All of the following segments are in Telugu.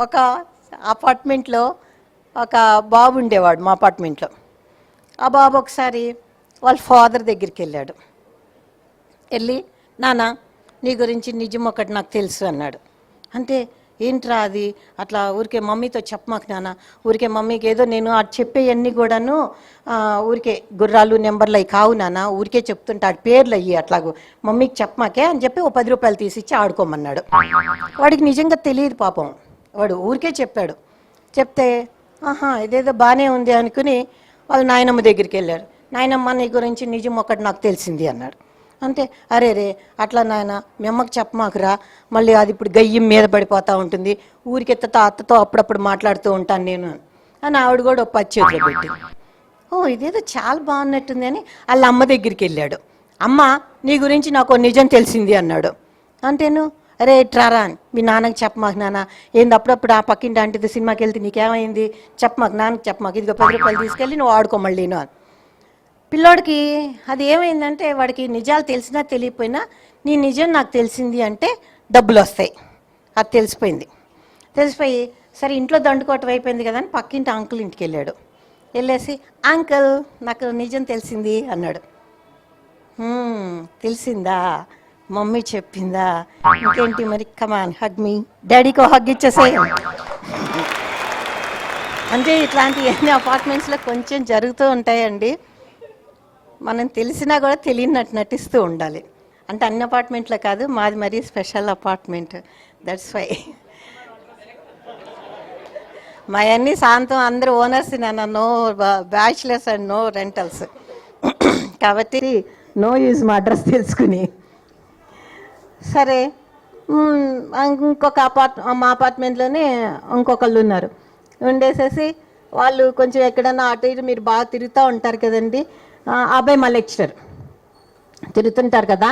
ఒక అపార్ట్మెంట్లో ఒక బాబు ఉండేవాడు మా అపార్ట్మెంట్లో. ఆ బాబు ఒకసారి వాళ్ళ ఫాదర్ దగ్గరికి వెళ్ళాడు. వెళ్ళి, నాన్న నీ గురించి నిజం ఒకటి నాకు తెలుసు అన్నాడు. అంటే ఏంట్రా అది, అట్లా ఊరికే మమ్మీతో చెప్పమాకు నాన్న, ఊరికే మమ్మీకి ఏదో నేను అది చెప్పేవన్నీ కూడాను ఊరికే గుర్రాలు నెంబర్లు అవి కావు నాన్న, ఊరికే చెప్తుంటాడు పేర్లు అయ్యి అట్లాగూ, మమ్మీకి చెప్పమాకే అని చెప్పి ఓ 10 రూపాయలు తీసిచ్చి ఆడుకోమన్నాడు. వాడికి నిజంగా తెలియదు పాపం, వాడు ఊరికే చెప్పాడు. చెప్తే ఆహా ఇదేదో బాగానే ఉంది అనుకుని వాళ్ళ నాయనమ్మ దగ్గరికి వెళ్ళారు. నాయనమ్మ నీ గురించి నిజం ఒకటి నాకు తెలిసింది అన్నాడు. అంటే అరే రే అట్లా నాయన మీ అమ్మకి చెప్పమాకురా, మళ్ళీ అది ఇప్పుడు గయ్యం మీద పడిపోతూ ఉంటుంది, ఊరికెత్తతో అత్తతో అప్పుడప్పుడు మాట్లాడుతూ ఉంటాను నేను అని ఆవిడ కూడా ఒక 10 చేతిలో పెట్టింది. ఓ ఇదేదో చాలా బాగున్నట్టుంది అని వాళ్ళ అమ్మ దగ్గరికి వెళ్ళాడు. అమ్మ నీ గురించి నాకు నిజం తెలిసింది అన్నాడు. అంటేను అరే ట్రారా మీ నాన్నకి చెప్పమాకు నాన్న, ఏంది అప్పుడప్పుడు ఆ పక్కింటి ఆంటీతో సినిమాకి వెళ్తే నీకేమైంది, చెప్పమాకు నాన్నకి చెప్పమాకు, ఇదిగో 10 రూపాయలు తీసుకెళ్ళి నువ్వు ఆడుకో మళ్ళీ అని. పిల్లోడికి అది ఏమైందంటే వాడికి నిజాలు తెలిసినా తెలియకపోయినా నీ నిజం నాకు తెలిసింది అంటే డబ్బులు వస్తాయి, అది తెలిసిపోయింది. తెలిసిపోయి సరే ఇంట్లో దండుకోవటం అయిపోయింది కదా అని పక్కింటి అంకుల్ ఇంటికి వెళ్ళాడు. వెళ్ళేసి అంకుల్ నాకు నిజం తెలిసింది అన్నాడు. తెలిసిందా, మమ్మీ చెప్పిందా, ఇంకేంటి మరి, కమాన్ హగ్ మీ, డాడీకో హగ్ ఇచ్చేసాయి. అంటే ఇట్లాంటి ఎన్ని అపార్ట్మెంట్స్లో కొంచెం జరుగుతూ ఉంటాయండి. మనం తెలిసినా కూడా తెలియనట్టు నటిస్తూ ఉండాలి. అంటే అన్ని అపార్ట్మెంట్లో కాదు, మాది మరీ స్పెషల్ అపార్ట్మెంట్, దట్స్ వై. మా అన్ని శాంతం అందరూ ఓనర్స్, నాన్న no bachelors and no rentals, కాబట్టి నో యూజ్ మా అడ్రస్ తెలుసుకుని. సరే ఇంకొక మా అపార్ట్మెంట్లోనే ఇంకొకళ్ళు ఉన్నారు. ఉండేసేసి వాళ్ళు కొంచెం ఎక్కడన్నా అటు ఇటు మీరు బాగా తిరుగుతూ ఉంటారు కదండి, అబ్బాయి మా లెక్చరర్ తిరుగుతుంటారు కదా,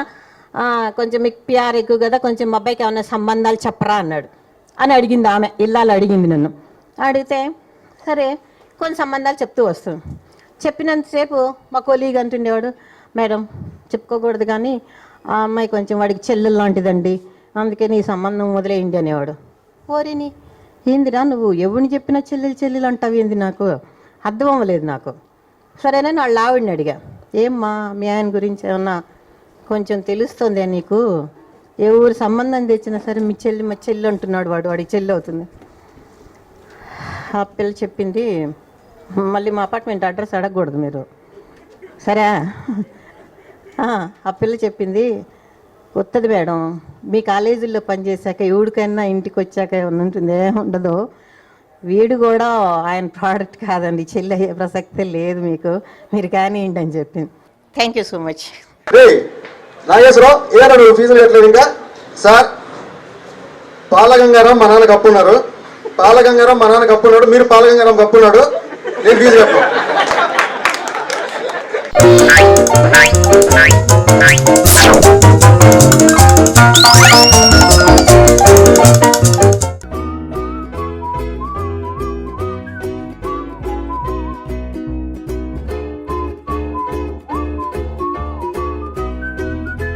కొంచెం మీకు పిఆర్ ఎక్కువ కదా, కొంచెం మా అబ్బాయికి ఏమైనా సంబంధాలు చెప్పరా అన్నాడు అని అడిగింది ఆమె. ఇల్లాలు అడిగింది నన్ను. అడిగితే సరే కొన్ని సంబంధాలు చెప్తూ వస్తాను. చెప్పినంతసేపు మా కొలీగ్ అంటుండేవాడు, మేడం చెప్పుకోకూడదు కానీ ఆ అమ్మాయి కొంచెం వాడికి చెల్లెలు లాంటిదండి, అందుకని ఈ సంబంధం వదిలేయండి అనేవాడు. ఓరిని ఏందిరా నువ్వు ఎవరిని చెప్పినా చెల్లెలు అంటావు ఏంది, నాకు అర్థం అవ్వలేదు నాకు. సరేనా వాళ్ళ ఆవిడని అడిగా, ఏమ్మా మీ ఆయన గురించి ఏమన్నా కొంచెం తెలుస్తుంది నీకు, ఏ ఊరు సంబంధం తెచ్చినా సరే మా చెల్లి అంటున్నాడు వాడు, వాడికి చెల్లి అవుతుంది. ఆ పిల్ల చెప్పింది, మళ్ళీ మా అపార్ట్మెంట్ అడ్రస్ అడగకూడదు మీరు సరే. ఆ పిల్ల చెప్పింది, వస్తుంది మేడం, మీ కాలేజీల్లో పనిచేశాక ఎవడికైనా ఇంటికి వచ్చాక ఏమన్నా ఉంటుంది, ఏముండదు, వీడు కూడా ఆయన ప్రోడక్ట్ కాదండి, చెల్లి అయ్యే ప్రసక్తే లేదు మీకు, మీరు కానీ ఏంటని చెప్పింది. Thank you so much. Nageswararao ఏరా నువ్వు ఫీజులు కట్టలేదు ఇంకా? సార్ పాలగంగారాం మా నాన్న కప్పున్నారు, పాలగంగారాం మా నాన్న కప్పున్నాడు, మీరు పాలగంగారాం కప్పున్నాడు, నేను ఫీజు కప్పు.